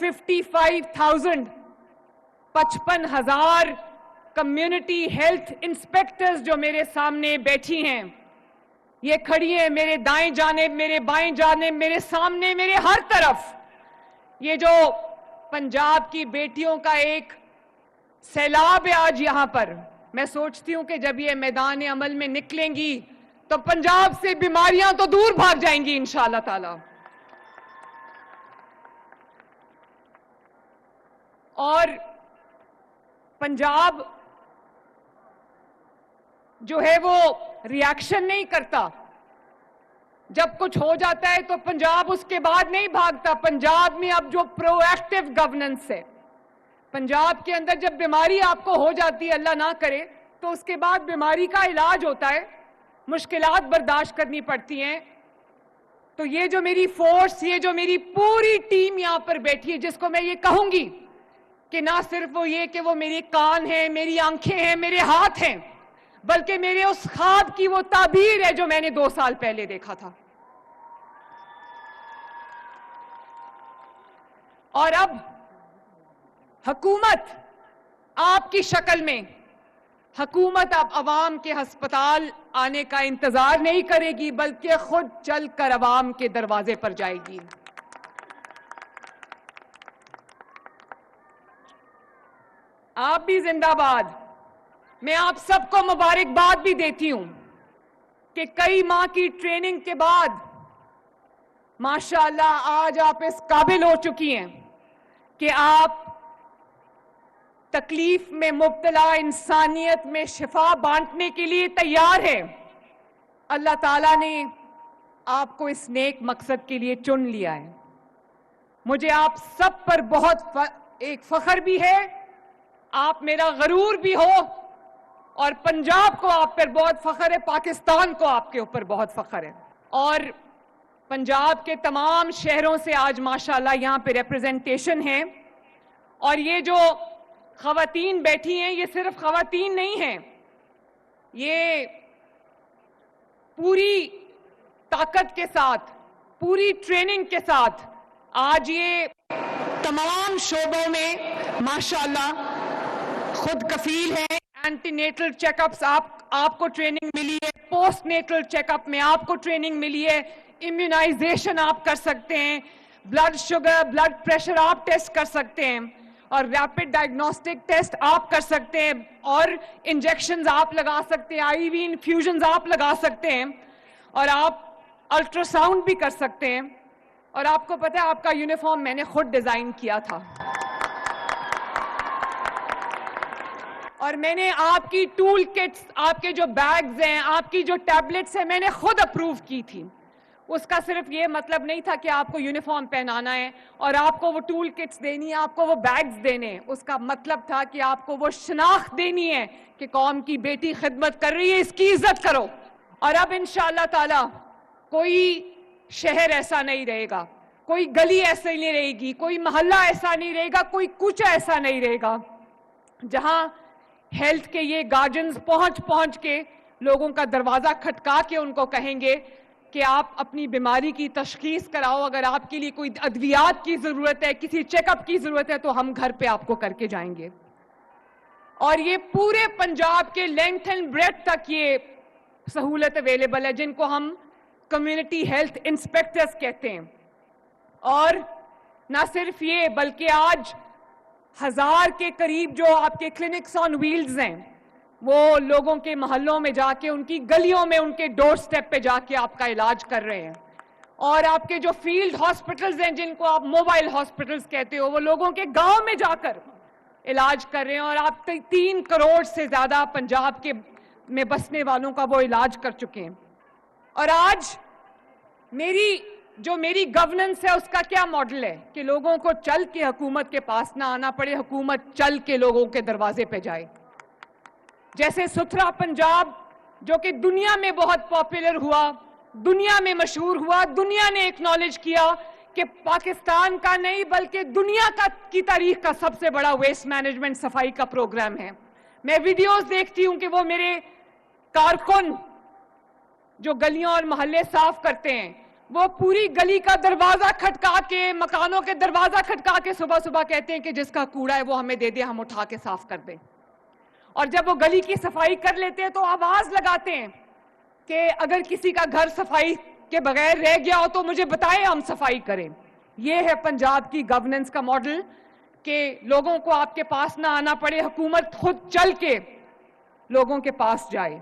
55,000 55,000 community health inspectors جو میرے سامنے بیٹھی ہیں، یہ کھڑی ہیں میرے دائیں جانب، میرے بائیں جانب، میرے سامنے، میرے ہر طرف. یہ جو پنجاب کی بیٹیوں کا ایک سیلاب ہے آج یہاں پر، میں سوچتی ہوں کہ جب یہ میدان عمل میں نکلیں گی تو پنجاب سے بیماریاں تو دور بھاگ جائیں گی انشاءاللہ تعالی. اور پنجاب جو ہے وہ ریاکشن نہیں کرتا. جب کچھ ہو جاتا ہے تو پنجاب اس کے بعد نہیں بھاگتا. پنجاب میں اب جو پرو ایکٹیو گورننس ہے، پنجاب کے اندر جب بیماری آپ کو ہو جاتی ہے، اللہ نہ کرے، تو اس کے بعد بیماری کا علاج ہوتا ہے، مشکلات برداشت کرنی پڑتی ہیں. تو یہ جو میری فورس، یہ جو میری پوری ٹیم یہاں پر بیٹھی ہے، جس کو میں یہ کہوں گی کہ نہ صرف وہ یہ کہ وہ میری کان ہیں، میری آنکھیں ہیں، میرے ہاتھ ہیں، بلکہ میرے اس خواب کی وہ تعبیر ہے جو میں نے 2 سال پہلے دیکھا تھا. اور اب حکومت آپ کی شکل میں، حکومت اب عوام کے ہسپتال آنے کا انتظار نہیں کرے گی، بلکہ خود چل کر عوام کے دروازے پر جائے گی. آپ بھی زندہ باد. میں آپ سب کو مبارکباد بھی دیتی ہوں کہ کئی ماہ کی ٹریننگ کے بعد ماشاءاللہ آج آپ اس قابل ہو چکی ہیں کہ آپ تکلیف میں مبتلا انسانیت میں شفا بانٹنے کے لیے تیار ہیں. اللہ تعالیٰ نے آپ کو اس نیک مقصد کے لیے چن لیا ہے. مجھے آپ سب پر بہت ایک فخر بھی ہے، آپ میرا غرور بھی ہو، اور پنجاب کو آپ پر بہت فخر ہے، پاکستان کو آپ کے اوپر بہت فخر ہے. اور پنجاب کے تمام شہروں سے آج ماشاءاللہ یہاں پہ ریپرزنٹیشن ہے. اور یہ جو خواتین بیٹھی ہیں، یہ صرف خواتین نہیں ہیں، یہ پوری طاقت کے ساتھ، پوری ٹریننگ کے ساتھ آج یہ تمام شعبوں میں ماشاءاللہ خود کفیل ہیں. اینٹی نیٹل چیک اپس آپ کو ٹریننگ ملی ہے، پوسٹ نیٹل چیک اپ میں آپ کو ٹریننگ ملی ہے، امیونائزیشن آپ کر سکتے ہیں، بلڈ شوگر، بلڈ پریشر آپ ٹیسٹ کر سکتے ہیں، اور ریپڈ ڈائگنوسٹک ٹیسٹ آپ کر سکتے ہیں، اور انجیکشنز آپ لگا سکتے ہیں، آئی وی انفیوژنز آپ لگا سکتے ہیں، اور آپ الٹرا ساؤنڈ بھی کر سکتے ہیں. اور آپ کو پتہ ہے آپ کا یونیفارم میں نے خود ڈیزائن کیا تھا، اور میں نے آپ کی ٹول کٹس، آپ کے جو بیگز ہیں، آپ کی جو ٹیبلٹس ہیں، میں نے خود اپروو کی تھی. اس کا صرف یہ مطلب نہیں تھا کہ آپ کو یونیفارم پہنانا ہے اور آپ کو وہ ٹول کٹس دینی ہے، آپ کو وہ بیگز دینے ہیں. اس کا مطلب تھا کہ آپ کو وہ شناخت دینی ہے کہ قوم کی بیٹی خدمت کر رہی ہے، اس کی عزت کرو. اور اب انشاءاللہ تعالی کوئی شہر ایسا نہیں رہے گا، کوئی گلی ایسا نہیں رہے گی، کوئی محلہ ایسا نہیں رہے گا، کوئی کوچہ ایسا نہیں رہے گا جہاں ہیلتھ کے یہ گارڈنز پہنچ کے لوگوں کا دروازہ کھٹکا کے ان کو کہیں گے کہ آپ اپنی بیماری کی تشخیص کراؤ، اگر آپ کے لیے کوئی ادویات کی ضرورت ہے، کسی چیک اپ کی ضرورت ہے تو ہم گھر پہ آپ کو کر کے جائیں گے. اور یہ پورے پنجاب کے لینتھ اینڈ بریڈتھ تک یہ سہولت اویلیبل ہے، جن کو ہم کمیونٹی ہیلتھ انسپیکٹرز کہتے ہیں. اور نہ صرف یہ بلکہ آج 1000 کے قریب جو آپ کے کلینکس آن ویلز ہیں، وہ لوگوں کے محلوں میں جا کے، ان کی گلیوں میں، ان کے ڈور سٹیپ پہ جا کے آپ کا علاج کر رہے ہیں. اور آپ کے جو فیلڈ ہاسپٹلز ہیں، جن کو آپ موبائل ہاسپٹلز کہتے ہو، وہ لوگوں کے گاؤں میں جا کر علاج کر رہے ہیں. اور آپ 3 کروڑ سے زیادہ پنجاب کے میں بسنے والوں کا وہ علاج کر چکے ہیں. اور آج میری گورننس ہے، اس کا کیا ماڈل ہے کہ لوگوں کو چل کے حکومت کے پاس نہ آنا پڑے، حکومت چل کے لوگوں کے دروازے پہ جائے. جیسے ستھرا پنجاب جو کہ دنیا میں بہت پاپولر ہوا، دنیا میں مشہور ہوا، دنیا نے ایکنالج کیا کہ پاکستان کا نہیں بلکہ دنیا کی تاریخ کا سب سے بڑا ویسٹ مینجمنٹ صفائی کا پروگرام ہے. میں ویڈیوز دیکھتی ہوں کہ وہ میرے کارکن جو گلیاں اور محلے صاف کرتے ہیں، وہ پوری گلی کا دروازہ کھٹکا کے، مکانوں کے دروازہ کھٹکا کے صبح صبح کہتے ہیں کہ جس کا کوڑا ہے وہ ہمیں دے دے، ہم اٹھا کے صاف کر دیں. اور جب وہ گلی کی صفائی کر لیتے ہیں تو آواز لگاتے ہیں کہ اگر کسی کا گھر صفائی کے بغیر رہ گیا ہو تو مجھے بتائیں، ہم صفائی کریں. یہ ہے پنجاب کی گورننس کا ماڈل کہ لوگوں کو آپ کے پاس نہ آنا پڑے، حکومت خود چل کے لوگوں کے پاس جائے.